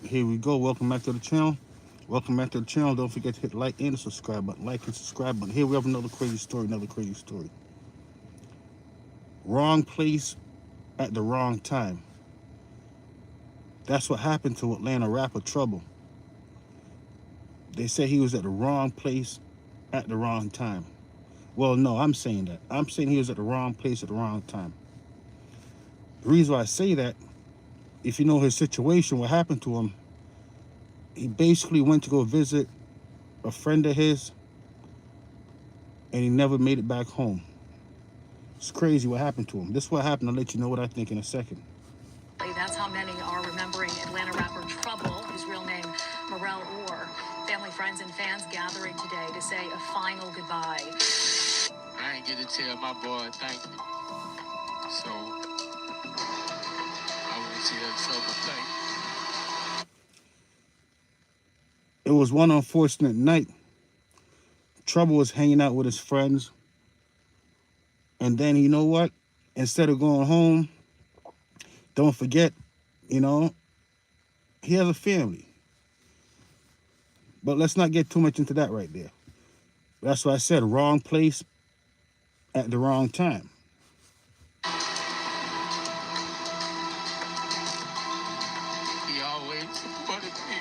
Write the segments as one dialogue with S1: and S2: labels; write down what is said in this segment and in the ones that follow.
S1: Here we go. Welcome back to the channel. Welcome back to the channel. Don't forget to hit like and the subscribe button. Like and subscribe button. Here we have another crazy story. Another crazy story. Wrong place at the wrong time. That's what happened to Atlanta rapper Trouble. They say he was at the wrong place at the wrong time. Well, no, I'm saying that. I'm saying he was at the wrong place at the wrong time. The reason why I say that, if you know his situation, what happened to him, he basically went to go visit a friend of his, and he never made it back home. It's crazy what happened to him. This is what happened. I'll let you know what I think in a second.
S2: That's how many are remembering Atlanta rapper Trouble, his real name Morel Orr. Family, friends, and fans gathering today to say a final goodbye.
S3: I ain't get to tell my boy thank you. So I want to tell Trouble thank you.
S1: It was one unfortunate night. Trouble was hanging out with his friends. And then, you know what? Instead of going home, don't forget, he has a family. But let's not get too much into that right there. That's why I said wrong place at the wrong time.
S3: He always supported me.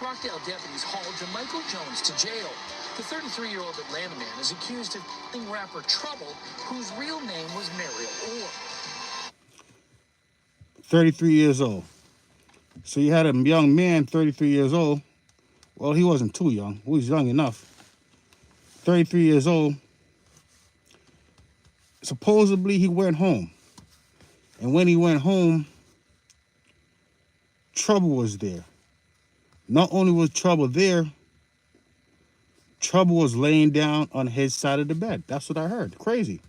S4: Rockdale deputies hauled JaMichael Jones to jail. The 33-year-old Atlanta man is accused of killing rapper Trouble, whose real name was Morel Orr.
S1: 33 years old. So you had a young man, 33 years old. Well, he wasn't too young. He was young enough. 33 years old. Supposedly, he went home. And when he went home, Trouble was there. Not only was Trouble there, Trouble was laying down on his side of the bed. That's what I heard. Crazy.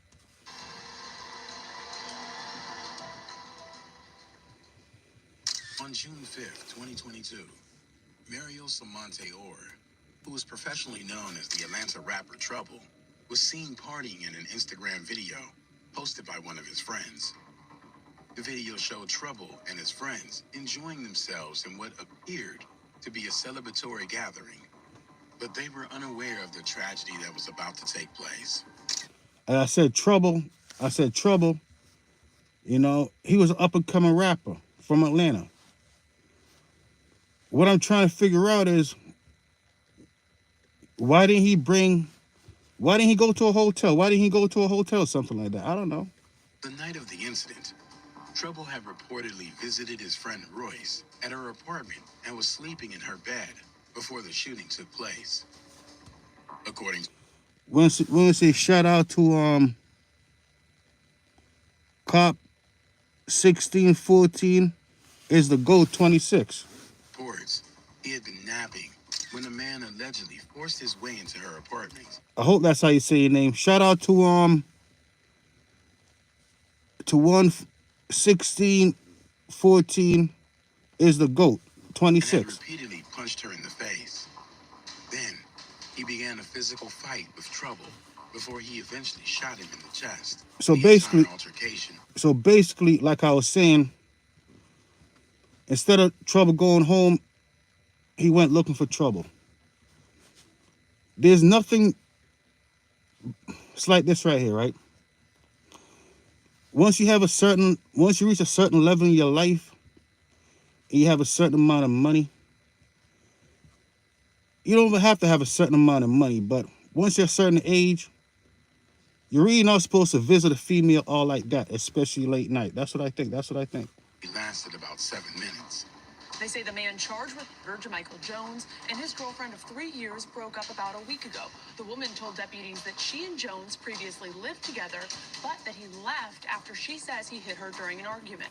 S5: On June 5th, 2022, Mariel Samonte Orr, who was professionally known as the Atlanta rapper Trouble, was seen partying in an Instagram video posted by one of his friends. The video showed Trouble and his friends enjoying themselves in what appeared to be a celebratory gathering, but they were unaware of the tragedy that was about to take place.
S1: And I said Trouble, he was an up-and-coming rapper from Atlanta. What I'm trying to figure out is, why didn't he go to a hotel? Why didn't he go to a hotel, something like that? I don't know.
S5: The night of the incident, Trouble had reportedly visited his friend Royce at her apartment and was sleeping in her bed before the shooting took place. According to...
S1: We're gonna say shout out to Cop 1614 is the GOAT 26.
S5: reports, he had been napping when a man allegedly forced his way into her apartment.
S1: I hope that's how you say your name. Shout out to 1614 is the GOAT 26.
S5: And had repeatedly punched her in the face. Then he began a physical fight with Trouble before he eventually shot him in the chest.
S1: So basically, like I was saying, instead of Trouble going home, he went looking for Trouble. There's nothing. It's like this right here, right? Once you reach a certain level in your life, and you have a certain amount of money, you don't even have to have a certain amount of money, but once you're a certain age, you're really not supposed to visit a female all like that, especially late night. That's what I think.
S5: It lasted about 7 minutes.
S2: They say the man charged with murder, JaMichael Jones, and his girlfriend of 3 years broke up about a week ago. The woman told deputies that she and Jones previously lived together, but that he left after she says he hit her during an argument.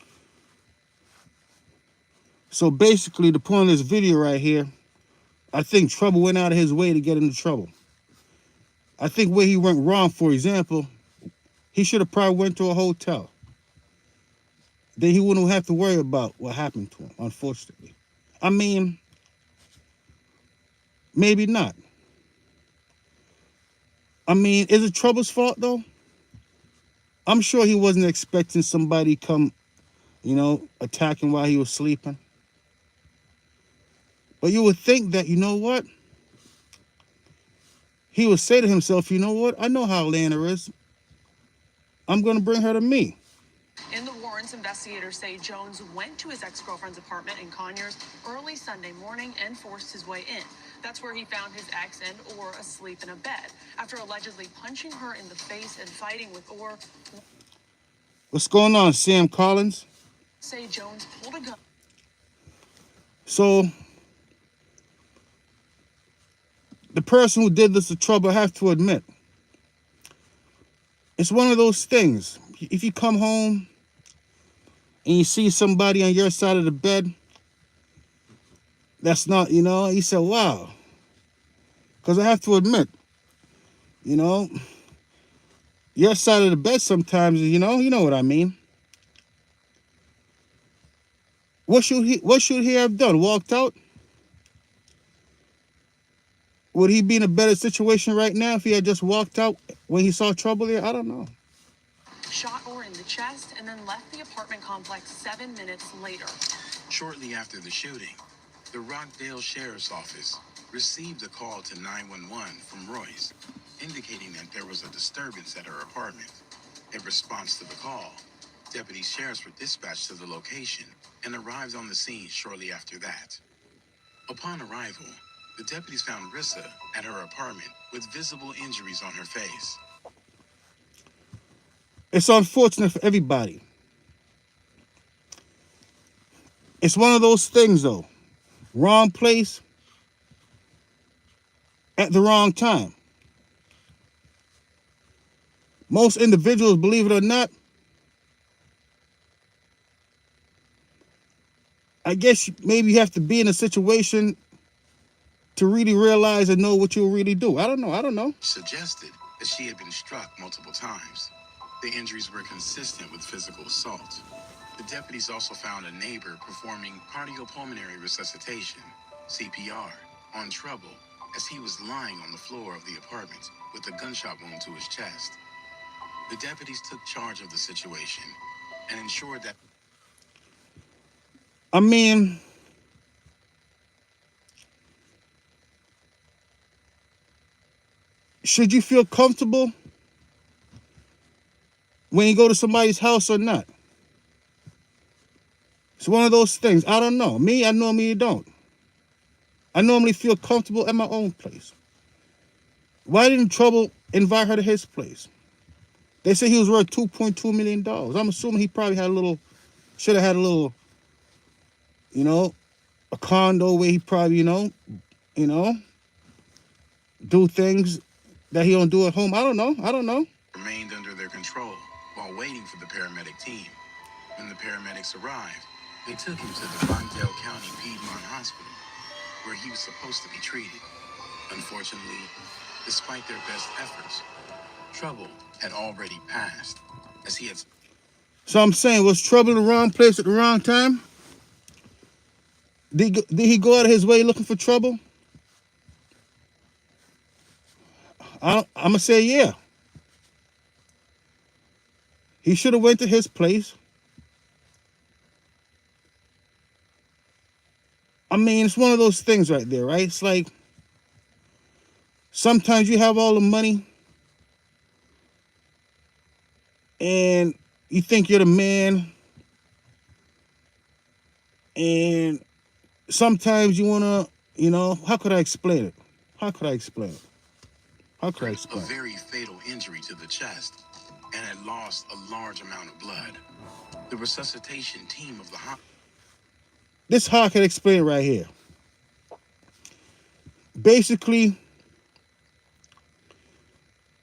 S1: So basically, the point of this video right here, I think Trouble went out of his way to get into trouble. I think where he went wrong, for example, he should have probably went to a hotel. Then he wouldn't have to worry about what happened to him, unfortunately. I mean, maybe not. I mean, is it Trouble's fault, though? I'm sure he wasn't expecting somebody come you know, attacking while he was sleeping. But you would think that, you know what? He would say to himself, you know what? I know how Lana is. I'm going to bring her to me.
S2: In the warrants, investigators say Jones went to his ex-girlfriend's apartment in Conyers early Sunday morning and forced his way in. That's where he found his ex and Orr asleep in a bed. After allegedly punching her in the face and fighting with Orr.
S1: What's going on, Sam Collins?
S2: Say Jones pulled a gun.
S1: So, the person who did this to Trouble, I have to admit, it's one of those things. If you come home and you see somebody on your side of the bed, that's not, you know, you say, wow. Because I have to admit, you know, your side of the bed sometimes, you know what I mean. What should he have done? Walked out? Would he be in a better situation right now if he had just walked out when he saw Trouble there? I don't know.
S2: Shot Orr in the chest and then left the apartment complex 7 minutes later.
S5: Shortly after the shooting, the Rockdale Sheriff's Office received a call to 911 from Royce, indicating that there was a disturbance at her apartment. In response to the call, deputy sheriffs were dispatched to the location and arrived on the scene shortly after that. Upon arrival, the deputies found Rissa at her apartment with visible injuries on her face.
S1: It's unfortunate for everybody. It's one of those things, though. Wrong place at the wrong time. Most individuals, believe it or not, I guess maybe you have to be in a situation to really realize and know what you'll really do. I don't know.
S5: Suggested that she had been struck multiple times. The injuries were consistent with physical assault. The deputies also found a neighbor performing cardiopulmonary resuscitation, CPR, on Trouble as he was lying on the floor of the apartment with a gunshot wound to his chest. The deputies took charge of the situation and ensured that...
S1: I mean, should you feel comfortable when you go to somebody's house or not? It's one of those things. I don't know. Me, I normally don't. I normally feel comfortable at my own place. Why didn't Trouble invite her to his place? They say he was worth $2.2 million. I'm assuming he probably had should have had a little, you know, a condo where he probably, you know, do things that he don't do at home. I don't know.
S5: Remained under their control while waiting for the paramedic team. When the paramedics arrived, they took him to the Rockdale County Piedmont Hospital, where he was supposed to be treated. Unfortunately, despite their best efforts, Trouble had already passed, as he had...
S1: So I'm saying, was Trouble in the wrong place at the wrong time? Did he go out of his way looking for trouble? I'm going to say yeah. He should have went to his place. I mean, it's one of those things right there, right? It's like sometimes you have all the money and you think you're the man, and sometimes you want to, you know, how could I explain it?
S5: A very fatal injury to the chest and had lost a large amount of blood. The resuscitation team of the hospital...
S1: This how I can explain it right here. Basically,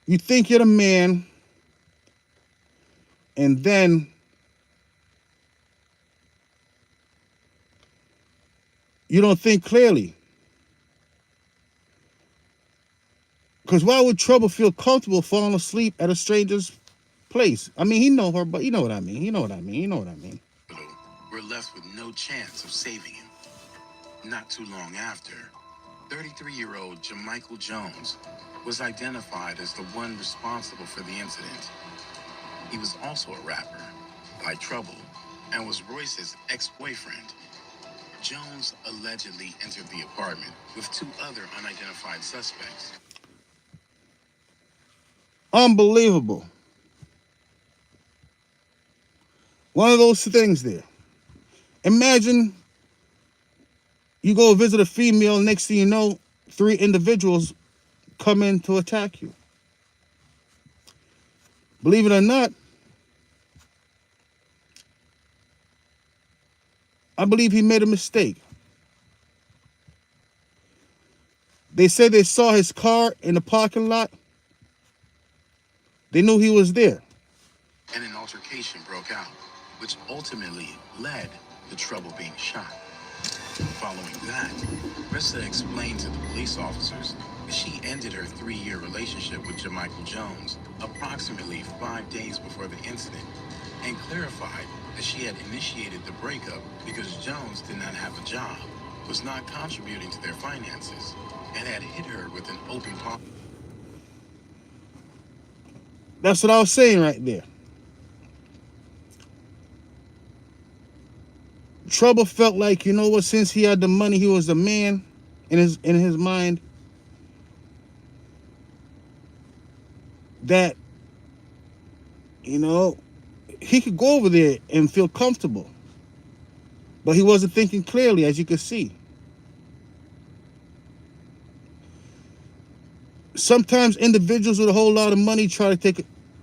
S1: you think you're the man, and then you don't think clearly. Because why would Trouble feel comfortable falling asleep at a stranger's place? I mean, he know her, but you know what I mean.
S5: Were left with no chance of saving him. Not too long after, 33-year-old Jamichael Jones was identified as the one responsible for the incident. He was also a rapper, like Trouble, and was Royce's ex-boyfriend. Jones allegedly entered the apartment with two other unidentified suspects.
S1: Unbelievable. One of those things there. Imagine you go visit a female, next thing you know, 3 individuals come in to attack you. Believe it or not, I believe he made a mistake. They said they saw his car in the parking lot. They knew he was there.
S5: And an altercation broke out, which ultimately led to Trouble being shot. Following that, Rissa explained to the police officers that she ended her 3-year relationship with Jamichael Jones approximately 5 days before the incident, and clarified that she had initiated the breakup because Jones did not have a job, was not contributing to their finances, and had hit her with an open palm.
S1: That's what I was saying right there. Trouble felt like, you know what, since he had the money, he was the man in his mind, that, you know, he could go over there and feel comfortable. But he wasn't thinking clearly, as you could see. Sometimes individuals with a whole lot of money try to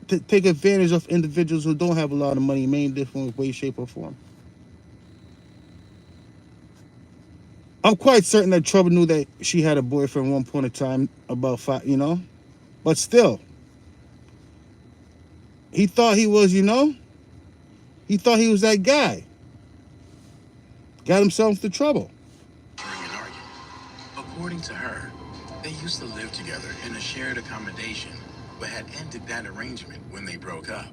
S1: take advantage of individuals who don't have a lot of money in many different ways, shape, or form. I'm quite certain that Trouble knew that she had a boyfriend at one point in time, about 5, you know. But still, he thought he was, you know, he thought he was that guy. Got himself into trouble.
S5: During an argument. According to her, they used to live together in a shared accommodation, but had ended that arrangement when they broke up.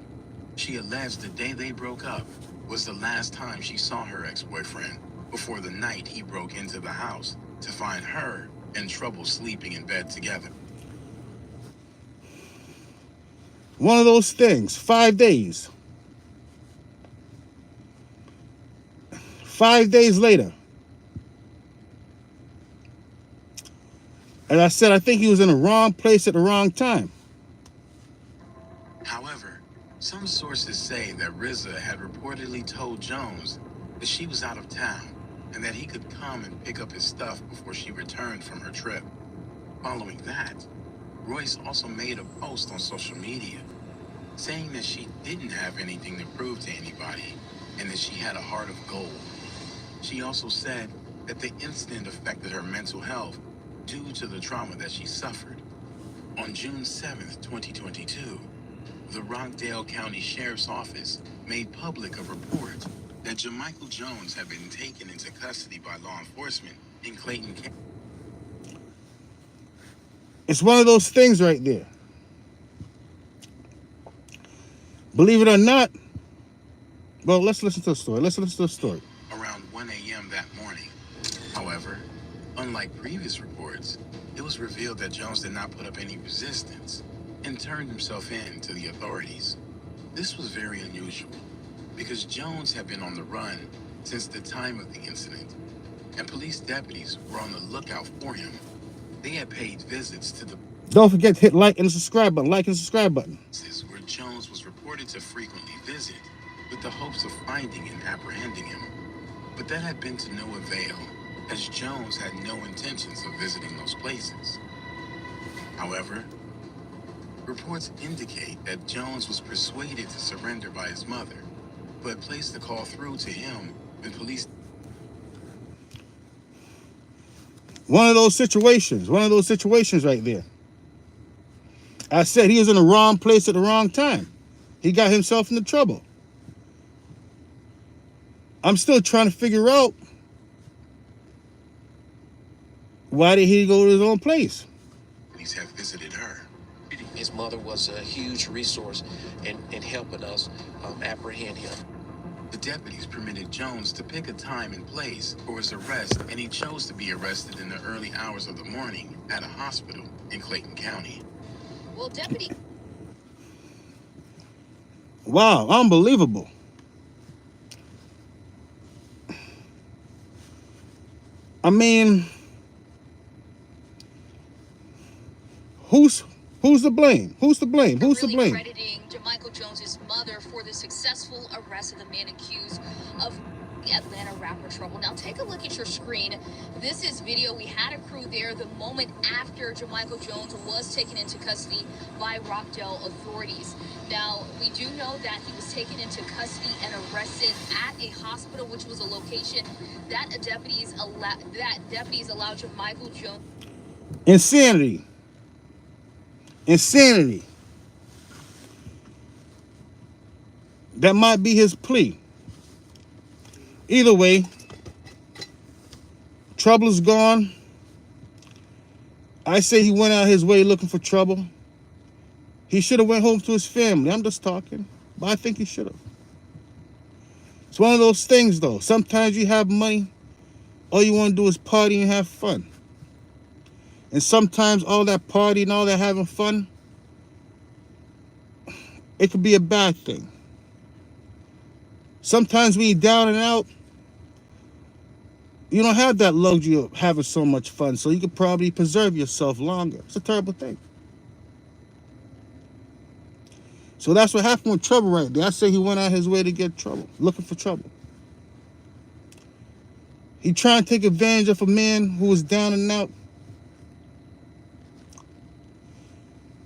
S5: She alleged the day they broke up was the last time she saw her ex-boyfriend, before the night he broke into the house to find her and Trouble sleeping in bed together.
S1: One of those things. 5 days. 5 days later. As I said, I think he was in the wrong place at the wrong time.
S5: However, some sources say that Rissa had reportedly told Jones that she was out of town and that he could come and pick up his stuff before she returned from her trip. Following that, Royce also made a post on social media saying that she didn't have anything to prove to anybody and that she had a heart of gold. She also said that the incident affected her mental health due to the trauma that she suffered. On June 7th, 2022, the Rockdale County Sheriff's Office made public a report that Jamichael Jones had been taken into custody by law enforcement in Clayton County.
S1: It's one of those things right there. Believe it or not, well, let's listen to the story.
S5: Around 1 a.m. that morning. However, unlike previous reports, it was revealed that Jones did not put up any resistance and turned himself in to the authorities. This was very unusual because Jones had been on the run since the time of the incident, and police deputies were on the lookout for him. They had paid visits to the
S1: Don't forget to hit like and subscribe button.
S5: where Jones was reported to frequently visit with the hopes of finding and apprehending him. But that had been to no avail, as Jones had no intentions of visiting those places. However, reports indicate that Jones was persuaded to surrender by his mother, who had placed the call through to him when police...
S1: One of those situations right there. I said he was in the wrong place at the wrong time. He got himself into trouble. I'm still trying to figure out, why did he go to his own place?
S5: Police have visited her.
S6: His mother was a huge resource in helping us apprehend him.
S5: The deputies permitted Jones to pick a time and place for his arrest, and he chose to be arrested in the early hours of the morning at a hospital in Clayton County.
S7: Well, deputy.
S1: Wow, unbelievable. I mean, who's to blame? Who's to blame? Who's to blame?
S7: Crediting JaMychal Jones's mother for the successful arrest of the man accused of Atlanta rapper Trouble. Now take a look at your screen. This is video. We had a crew there the moment after JaMychal Jones was taken into custody by Rockdale authorities. Now, we do know that he was taken into custody and arrested at a hospital, which was a location that deputies allowed JaMychal Jones.
S1: Insanity. Insanity. That might be his plea. Either way, trouble is gone. I say he went out his way looking for trouble. He should have went home to his family. I'm just talking, but I think he should have. It's one of those things, though. Sometimes you have money, all you want to do is party and have fun. And sometimes all that party and all that having fun, it could be a bad thing. Sometimes when you're down and out, you don't have that luxury of having so much fun, so you could probably preserve yourself longer. It's a terrible thing. So that's what happened with Trouble right there. I say he went out his way to get trouble, looking for trouble. He trying to take advantage of a man who was down and out.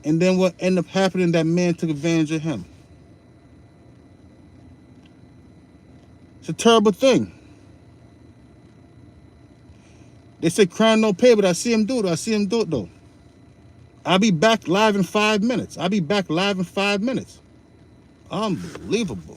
S1: And then what ended up happening, that man took advantage of him. It's a terrible thing. They say crime don't pay, but I see him do it. I see him do it, though. I'll be back live in 5 minutes. Unbelievable.